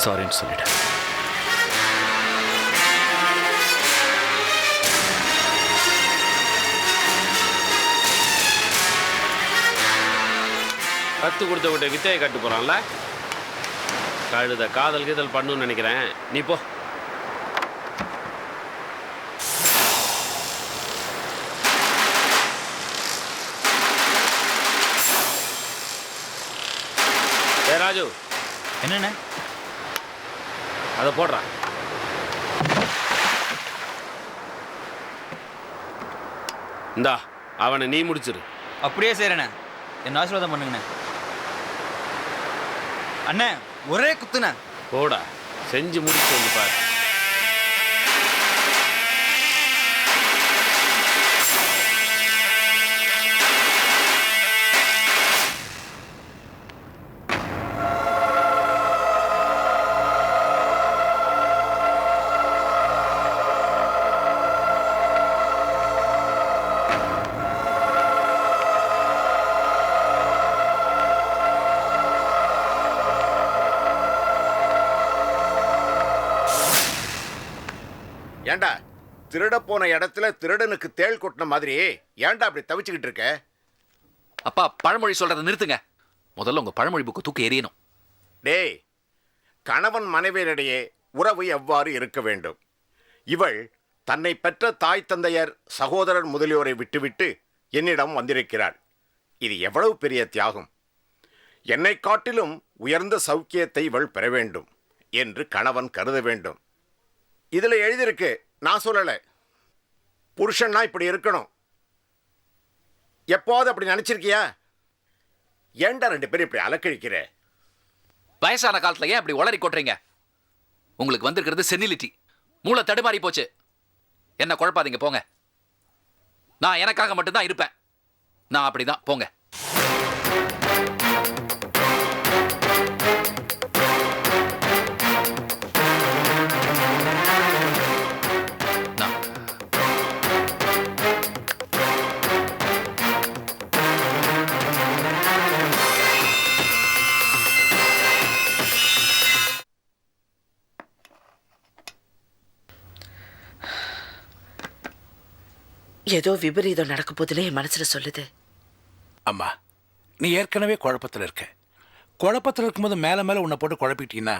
சாரின்னு சொல்லிடு. கத்து கொடுத்தவங்கிட்ட வித்தையை கட்டு போறான்ல. கழுத காதல் கீதல் பண்ணுன்னு நினைக்கிறேன். நீ போ. ஏ ராஜு, என்னண்ணே? அதை போடுறான். இந்தா அவனை நீ முடிச்சிரு. அப்படியே செய்கிறேண்ணே. என்ன ஆசீர்வாதம் பண்ணுங்கண்ணே. அண்ணே ஒரே குத்துண்ணே. போடா, செஞ்சு முடிச்சு வந்து பாரு. ஏண்டா திருட போன இடத்துல திருடனுக்கு தேள் கொட்டின மாதிரி ஏன்டா அப்படி தவிச்சுக்கிட்டு இருக்க? அப்பா, பழமொழி சொல்றதை நிறுத்துங்க. முதல்ல உங்க பழமொழி புக்கு தூக்கி எறியணும். டேய், கணவன் மனைவியிடையே உறவு எவ்வாறு இருக்க வேண்டும்? இவள் தன்னை பெற்ற தாய் தந்தையர் சகோதரர் முதலியோரை விட்டுவிட்டு என்னிடம் வந்திருக்கிறாள். இது எவ்வளவு பெரிய தியாகம்! என்னை காட்டிலும் உயர்ந்த சௌக்கியத்தை இவள் பெற வேண்டும் என்று கணவன் கருத வேண்டும். இதில் எழுதியிருக்கு, நான் சொல்லலை. புருஷன்னா இப்படி இருக்கணும். எப்போது அப்படி நினைச்சிருக்கியா? ஏன்டா ரெண்டு பேரும் இப்படி அலக்கழிக்கிற? வயசான காலத்துல ஏன் அப்படி உளறி கொட்டுறீங்க? உங்களுக்கு வந்திருக்கிறது செனிலிட்டி. மூளை தடுமாறி போச்சு. என்ன குழப்பாதீங்க, போங்க. நான் எனக்காக மட்டும்தான் இருப்பேன். நான் அப்படிதான், போங்க. ஏதோ விபரீதம் நடக்க போதுன்னு என் மனசுல சொல்லுது. அம்மா, நீ ஏற்கனவே குழப்பத்தில் இருக்க. குழப்பத்தில் இருக்கும்போது மேலே மேலே உன்னை போட்டு குழப்பிட்டீங்கன்னா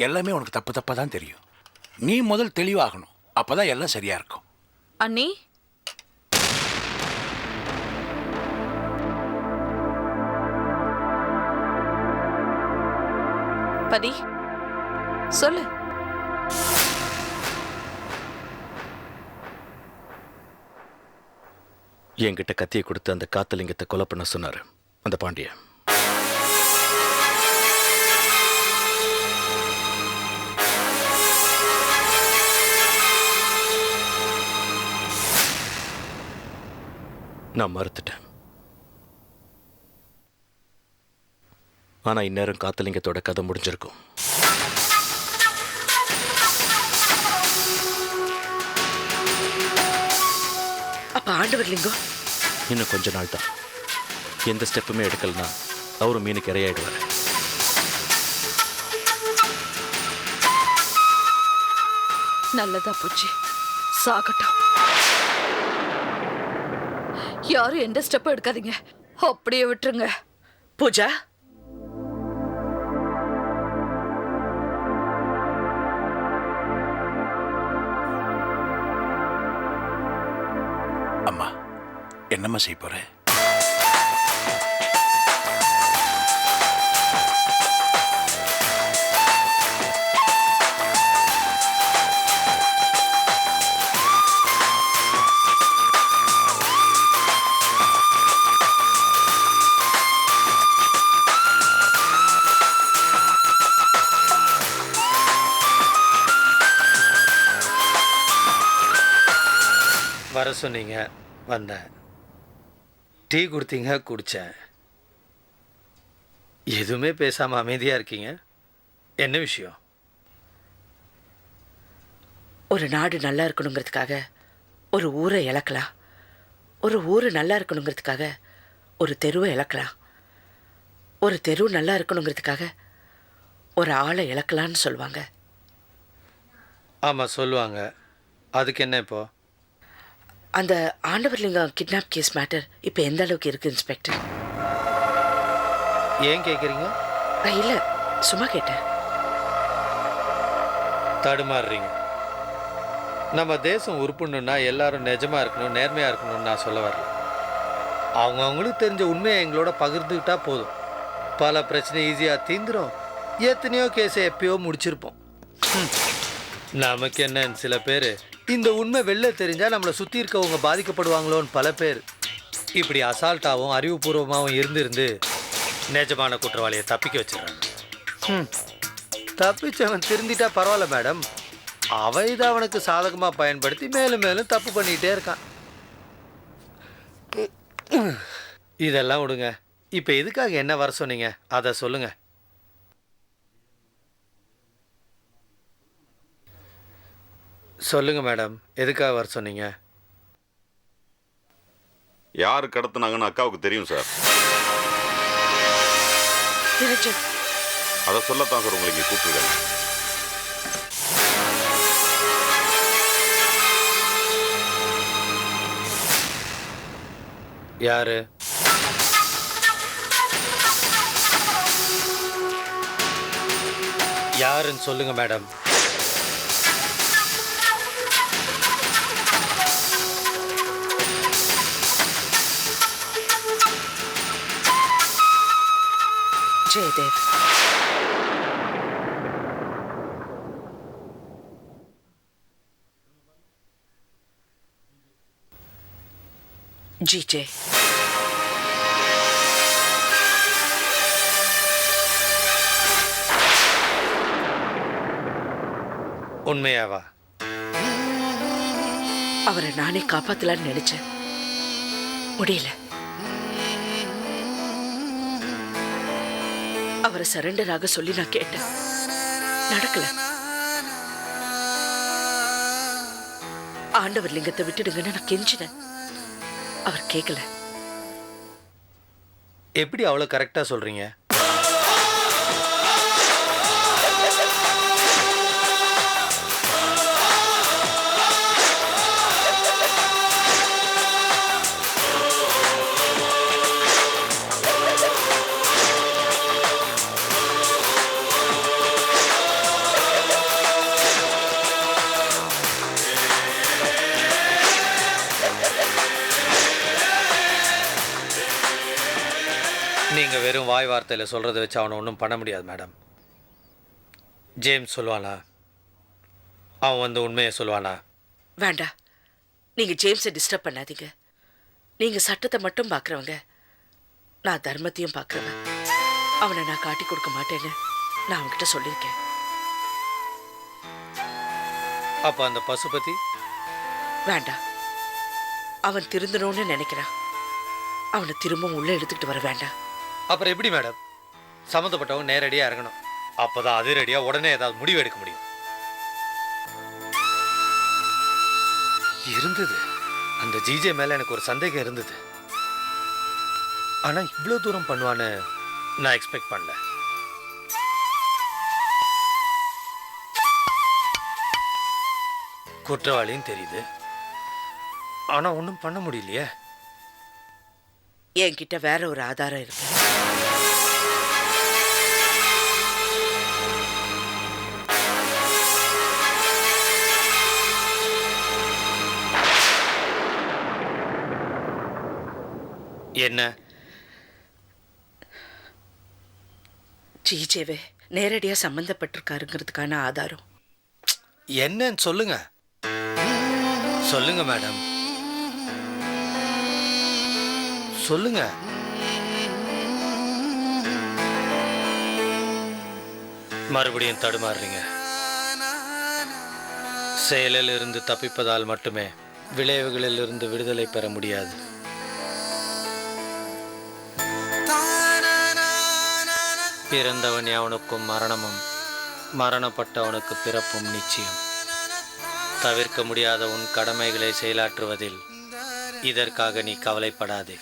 எல்லாமே உனக்கு தப்பு தப்பாக தான் தெரியும். நீ முதல் தெளிவாகணும். அப்போதான் எல்லாம் சரியா இருக்கும். அண்ணி, பதி சொல்லு. என்கிட்ட கத்தியை கொடுத்து அந்த காத்தலிங்கத்தை கொலை பண்ண சொன்னாரு அந்த பாண்டிய. நான் மறுத்துட்டேன். ஆனா இந்நேரம் காத்தலிங்கத்தோட கதை முடிஞ்சிருக்கும். அப்ப ஆண்டவர் லிங்கம் இன்னும் கொஞ்ச நாள் தான். எந்த ஸ்டெப்புமே எடுக்கலனா அவரும் மீனுக்கு இரையாயிடுவார். நல்லதா போச்சு, சாகட்டும். யாரும் எந்த ஸ்டெப்பும் எடுக்காதீங்க, அப்படியே விட்டுருங்க. பூஜா, அம்மா, என்னம்மா செய்ய போற? வர சொன்னீங்க, வந்தேன். டீ கொடுத்தீங்க, குடித்தேன். எதுவுமே பேசாமல் அமைதியாக இருக்கீங்க. என்ன விஷயம்? ஒரு நாடு நல்லா இருக்கணுங்கிறதுக்காக ஒரு ஊரை இழக்கலாம், ஒரு ஊர் நல்லா இருக்கணுங்கிறதுக்காக ஒரு தெருவை இழக்கலாம், ஒரு தெரு நல்லா இருக்கணுங்கிறதுக்காக ஒரு ஆளை இழக்கலான்னு சொல்லுவாங்க. ஆமாம் சொல்லுவாங்க. அதுக்கு என்ன இப்போ? அந்த ஆண்டவர்லிங்கம் கிட்னாப் கேஸ் மேட்டர் இப்போ எந்த அளவுக்கு இருக்கு இன்ஸ்பெக்டர்? ஏன் கேட்குறீங்க? இல்லை, சும்மா கேட்டேன். தடுமாறுறீங்க. நம்ம தேசம் உருப்புணுன்னா எல்லாரும் நிஜமாக இருக்கணும், நேர்மையாக இருக்கணும்னு நான் சொல்ல வரல. அவங்கவுங்களுக்கு தெரிஞ்ச உண்மையை எங்களோட பகிர்ந்துக்கிட்டா போதும். பல பிரச்சனை ஈஸியாக தீந்துரும். எத்தனையோ கேஸை எப்பயோ முடிச்சிருப்போம். நமக்கு என்னன்னு சில பேர் இந்த உண்மை வெளில தெரிஞ்சால் நம்மளை சுற்றி இருக்கவங்க பாதிக்கப்படுவாங்களோன்னு பல பேர் இப்படி அசால்ட்டாகவும் அறிவுபூர்வமாகவும் இருந்து நிஜமான குற்றவாளியை தப்பிக்க வச்சிடறாங்க. தப்பிச்சவன் திருந்திட்டா பரவாயில்ல மேடம். அவன் இதை அவனுக்கு சாதகமாக பயன்படுத்தி மேலும் மேலும் தப்பு பண்ணிக்கிட்டே இருக்கான். இதெல்லாம் விடுங்க. இப்போ எதுக்காக என்ன வர சொன்னீங்க அதை சொல்லுங்க. சொல்லுங்க மேடம், எதுக்காக வர சொன்னீங்க? யார் கடத்தினாங்கன்னு அக்காவுக்கு தெரியும் சார். அதை சொல்லத்தான் சார் உங்களுக்கு கூப்பிட்டுருக்காங்க. யாரு? யாருன்னு சொல்லுங்க மேடம். ஜெயதேவ். ஜிஜே. உண்மையாவா? அவரை நானே காப்பாத்தலான்னு நினைச்சேன், முடியல. அவரை சரண்டர் ஆக சொல்லி நான் கேட்டேன், நடக்கல. ஆண்டவர் லிங்கத்தை விட்டுடுங்கன்னு நான் கெஞ்சினேன், அவர் கேட்கல. எப்படி அவ்வளோ கரெக்டாக சொல்றீங்க? நீங்கள் வெறும் வாய் வார்த்தையில் சொல்கிறத வச்சு அவனை ஒன்றும் பண்ண முடியாது மேடம். ஜேம்ஸ் சொல்லுவானா? அவன் வந்து உண்மையை சொல்லுவானா? வேண்டாம், நீங்கள் ஜேம்ஸை டிஸ்டர்ப் பண்ணாதீங்க. நீங்கள் சட்டத்தை மட்டும் பார்க்குறவங்க, நான் தர்மத்தையும் பார்க்குறவன். அவனை நான் காட்டி கொடுக்க மாட்டேன்னு நான் அவன்கிட்ட சொல்லியிருக்கேன். அப்போ அந்த பசுபதி? வேண்டாம், அவன் திருந்தணும்னு நினைக்கிறான். அவனை திரும்பவும் உள்ளே எடுத்துக்கிட்டு வர வேண்டாம். அப்புறம் எப்படி மேடம்? சம்மந்தப்பட்டவங்க நேரடியாக இறங்கணும். அப்போதான் அதிரடியாக உடனே ஏதாவது முடிவு எடுக்க முடியும். இருந்தது, அந்த ஜிஜே மேலே எனக்கு ஒரு சந்தேகம் இருந்தது. ஆனால் இவ்வளோ தூரம் பண்ணுவான்னு நான் எக்ஸ்பெக்ட் பண்ணல. குற்றவாளியும் தெரியுது, ஆனால் ஒன்றும் பண்ண முடியலையே. என்கிட்ட வேற ஒரு ஆதாரம் இருக்கு. என்ன? ஜிஜேவே நேரடியாக சம்பந்தப்பட்டிருக்காருங்கிறதுக்கான ஆதாரம் என்னன்னு சொல்லுங்க. சொல்லுங்க மேடம், சொல்லுங்க. மறுபடியும் தடுமாறுறீங்க. செயலில் இருந்து தப்பிப்பதால் மட்டுமே விளைவுகளில் இருந்து விடுதலை பெற முடியாது. பிறந்தவன் எவனுக்கும் மரணமும் மரணப்பட்டவனுக்கு பிறப்பும் நிச்சயம். தவிர்க்க முடியாத உன் கடமைகளை செயலாற்றுவதில் இதற்காக நீ கவலைப்படாதே.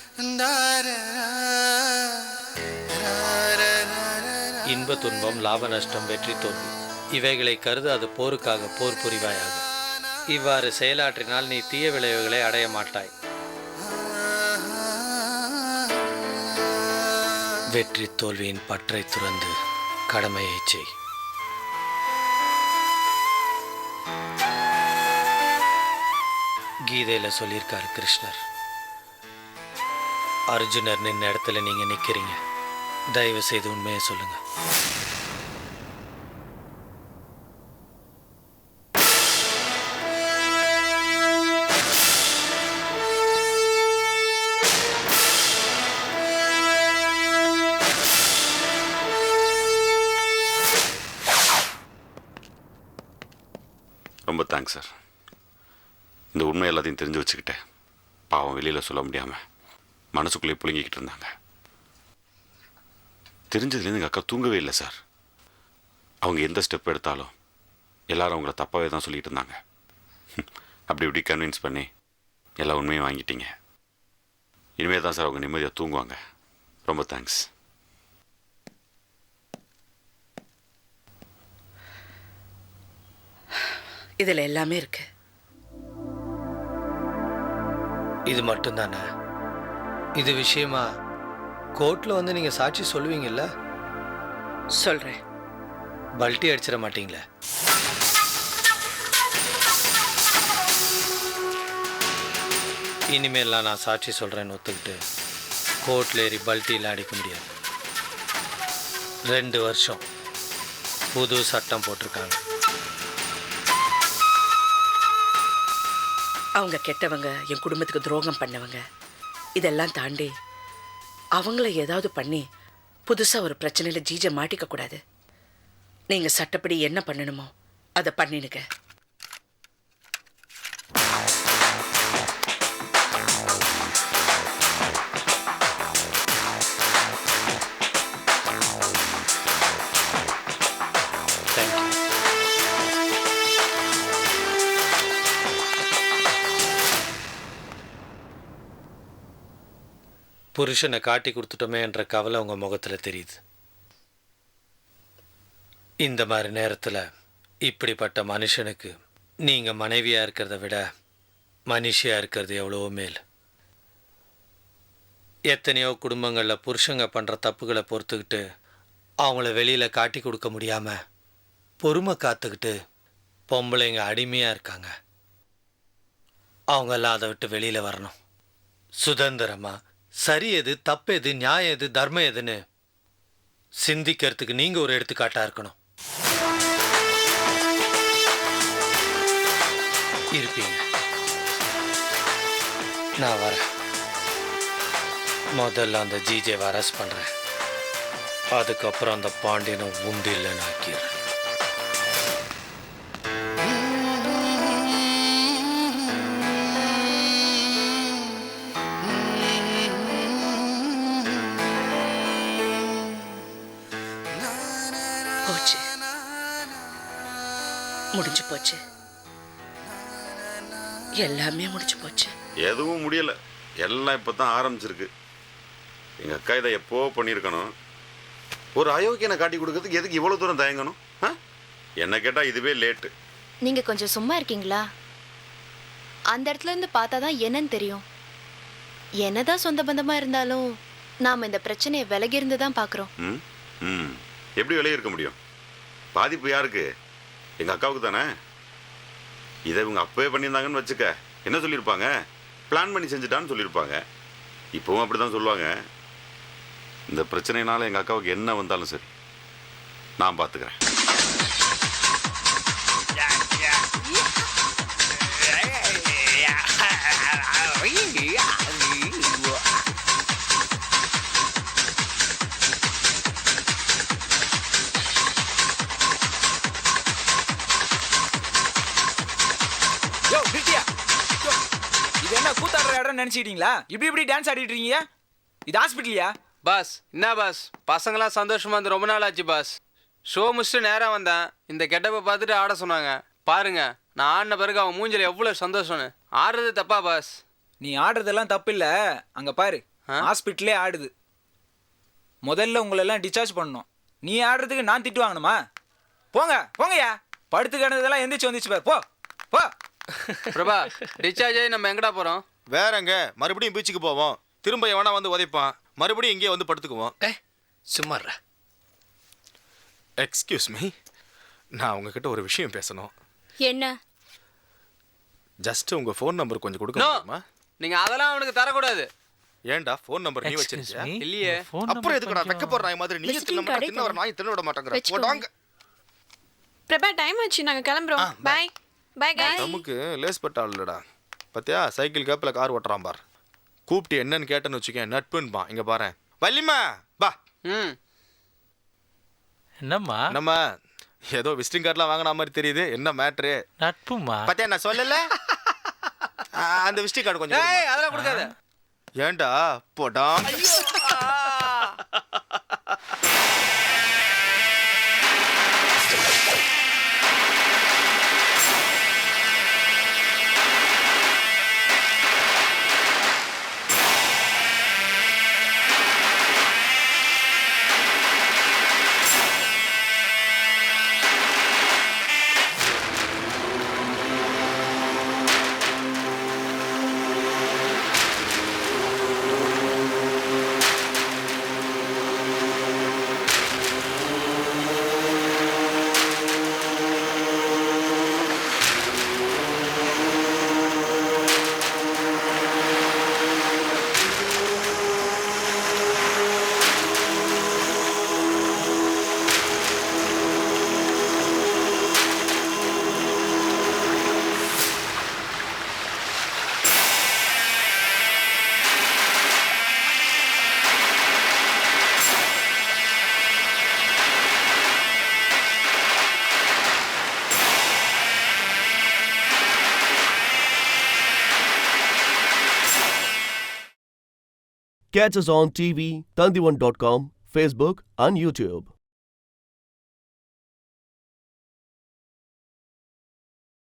இன்ப துன்பம், லாப நஷ்டம், வெற்றி தோல்வி இவைகளை கருது அது போருக்காக போர் புரிவாயாக. இவ்வாறு செயலாற்றினால் நீ தீய விளைவுகளை அடைய மாட்டாய். வெற்றி தோல்வியின் பற்றை துறந்து கடமையை செய். கீதையில சொல்லியிருக்காரு கிருஷ்ணர், அர்ஜுனர் நின்ன இடத்துல நீங்க நிக்கிறீங்க, தயவு செய்து உண்மையை சொல்லுங்க. ரொம்ப தேங்க்ஸ் சார். இந்த உண்மை எல்லாத்தையும் தெரிஞ்சு வச்சுக்கிட்டேன். பாவம் வெளியில் சொல்ல முடியாமல் மனசுக்குள்ளேயே புழுங்கிக்கிட்டு இருந்தாங்க. தெரிஞ்சதுலேருந்து எங்கள் அக்கா தூங்கவே இல்லை சார். அவங்க எந்த ஸ்டெப் எடுத்தாலும் எல்லாரும் அவங்கள தப்பாகவே தான் சொல்லிகிட்டு இருந்தாங்க. அப்படி இப்படி கன்வின்ஸ் பண்ணி எல்லா உண்மையும் வாங்கிட்டீங்க. இனிமேல் தான் சார் அவங்க நிம்மதியாக தூங்குவாங்க. ரொம்ப தேங்க்ஸ். இதில் எல்லாமே இருக்கு. இது மட்டும்தானே? இது விஷயமா கோர்ட்டில் வந்து நீங்கள் சாட்சி சொல்லுவீங்கல்ல? சொல்கிறேன். பல்ட்டி அடிச்சிட மாட்டீங்களே? இனிமேலாம் நான் சாட்சி சொல்கிறேன்னு ஒத்துக்கிட்டு கோர்ட்டில் ஏறி பல்ட்டியில் அடிக்க முடியாது. 2 வருஷம் புது சட்டம் போட்டிருக்காங்க. அவங்க கெட்டவங்க, என் குடும்பத்துக்கு துரோகம் பண்ணவங்க. இதெல்லாம் தாண்டி அவங்கள ஏதாவது பண்ணி புதுசாக ஒரு பிரச்சனையில் ஜீஜை மாட்டிக்க கூடாது. நீங்கள் சட்டப்படி என்ன பண்ணணுமோ அதை பண்ணிடுங்க. புருஷனை காட்டி கொடுத்துட்டோமே என்ற கவலை உங்கள் முகத்தில் தெரியுது. இந்த மாதிரி நேரத்தில் இப்படிப்பட்ட மனுஷனுக்கு நீங்கள் மனைவியாக இருக்கிறத விட மனுஷியாக இருக்கிறது எவ்வளவோ மேல். எத்தனையோ குடும்பங்களில் புருஷங்க பண்ணுற தப்புகளை பொறுத்துக்கிட்டு அவங்கள வெளியில் காட்டி கொடுக்க முடியாமல் பொறுமை காத்துக்கிட்டு பொம்பளைங்க அடிமையாக இருக்காங்க. அவங்கெல்லாம் அதை விட்டு வெளியில் வரணும். சுதந்திரமாக சரி எது, தப்பு எது, நியாயம் எது, தர்மம் எதுன்னு சிந்திக்கிறதுக்கு நீங்கள் ஒரு எடுத்துக்காட்டாக இருக்கணும். இருப்பீங்க. நான் வரேன். முதல்ல அந்த ஜிஜேவை அரெஸ்ட் பண்ணுறேன். அதுக்கப்புறம் அந்த பாண்டியனை உண்டு இல்லைன்னு ஆக்கிடுறேன். போச்சு, முடிஞ்சு போச்சு. எல்லாமே முடிஞ்சு போச்சு. எதுவும் முடியலை, எல்லாம் இப்போ தான் ஆரம்பிச்சிருக்கு. எங்கள் அக்கா இதை எப்போ பண்ணியிருக்கணும். ஒரு அயோக்கியனை காட்டி கொடுக்கறதுக்கு எதுக்கு இவ்வளோ தூரம் தயங்கணும்? என்ன கேட்டால் இதுவே லேட்டு. நீங்கள் கொஞ்சம் சும்மா இருக்கீங்களா? அந்த இடத்துல இருந்து பார்த்தா தான் என்னன்னு தெரியும். என்னதான் சொந்த பந்தமாக இருந்தாலும் நாம் இந்த பிரச்சனையை விலகி இருந்து தான் பார்க்குறோம். எப்படி விலகி இருக்க முடியும்? பாதிப்பு யாருக்கு? எங்கள் அக்காவுக்கு தானே. இதை இவங்க அப்பவே பண்ணியிருந்தாங்கன்னு வச்சுக்க, என்ன சொல்லியிருப்பாங்க? பிளான் பண்ணி செஞ்சுட்டான்னு சொல்லியிருப்பாங்க. இப்போவும் அப்படி தான் சொல்லுவாங்க. இந்த பிரச்சனையினால எங்கள் அக்காவுக்கு என்ன வந்தாலும் சரி, நான் பார்த்துக்கிறேன். இது என்ன கூத்தாடுற இடம் நினைச்சிட்டீங்களா? இப்படி டான்ஸ் ஆடிட்டு இருக்கீங்க? இது ஹாஸ்பிட்டலியா? பாஸ் என்ன பாஸ், பசங்களாம் சந்தோஷமா இருந்து ரொம்ப நாள் ஆச்சு பாஸ். ஷோ முடிச்சுட்டு நேராக வந்தேன். இந்த கெட்டப்பை பார்த்துட்டு ஆட சொன்னாங்க. பாருங்க, நான் ஆடின பிறகு அவன் மூஞ்சில எவ்வளோ சந்தோஷம்னு. ஆடுறது தப்பா பாஸ்? நீ ஆடுறதெல்லாம் தப்பு இல்லை. அங்கே பாரு, ஹாஸ்பிட்டலே ஆடுது. முதல்ல உங்களெல்லாம் டிஸ்சார்ஜ் பண்ணணும். நீ ஆடுறதுக்கு நான் திட்டு வாங்கணுமா? போங்க போங்கய்யா. படுத்து கிடந்ததெல்லாம் எந்திரிச்சு வந்துச்சு பாரு. போ போ. பிரபா, டிஸ்சார்ஜ் ஆகி நம்ம எங்கடா போகிறோம்? வேறங்க, மறுபடியும் பீச்சுக்கு போவோம். திரும்ப எவனா வந்து உதைப்பான். மறுபடியும் இங்கேயே வந்து படுத்துக்குவோம். சும்மா எக்ஸ்கியூஸ் மீ, நான் உங்ககிட்ட ஒரு விஷயம் பேசணும். என்ன? ஜஸ்ட் உங்க ஃபோன் நம்பர் கொஞ்சம் கொடுக்க முடியுமா? நீங்க அதெல்லாம் அவனுக்கு தரக்கூடாது. ஏன்டா ஃபோன் நம்பர் நீ வச்சிருக்கியா? இல்லையே. அப்புறம் எதுக்குடா வெக்க போற நாய் மாதிரி நீ தின்ன ஒரு நாய் தின்ன விட மாட்டேங்கற. போடாங்க. பிரபா, டைம் ஆச்சு, நாங்க கிளம்புறோம். Bye bye guys. நமக்கு லேஸ் பட்டால் இல்லடா. பாத்தியா, சைக்கிள் கேப்ல கார் ஓட்டறான் பார். கூப்பிட்டு என்னன்னு கேட்டேன்னு வச்சுக்க, நட்புன்பா. இங்க பாரு வள்ளிமா, பா. என்னம்மா? நம்ம ஏதோ விசிட்டிங் கார்டுலாம் வாங்கின மாதிரி தெரியுது. என்ன மேட்ரு? நட்புமா? பாத்தியா, நான் சொல்லல. அந்த விசிட்டிங் கார்டு கொஞ்சம் அதெல்லாம் கொடுக்காத. ஏன்டா போடா. Catch us on TV, Tandivan.com, Facebook and YouTube.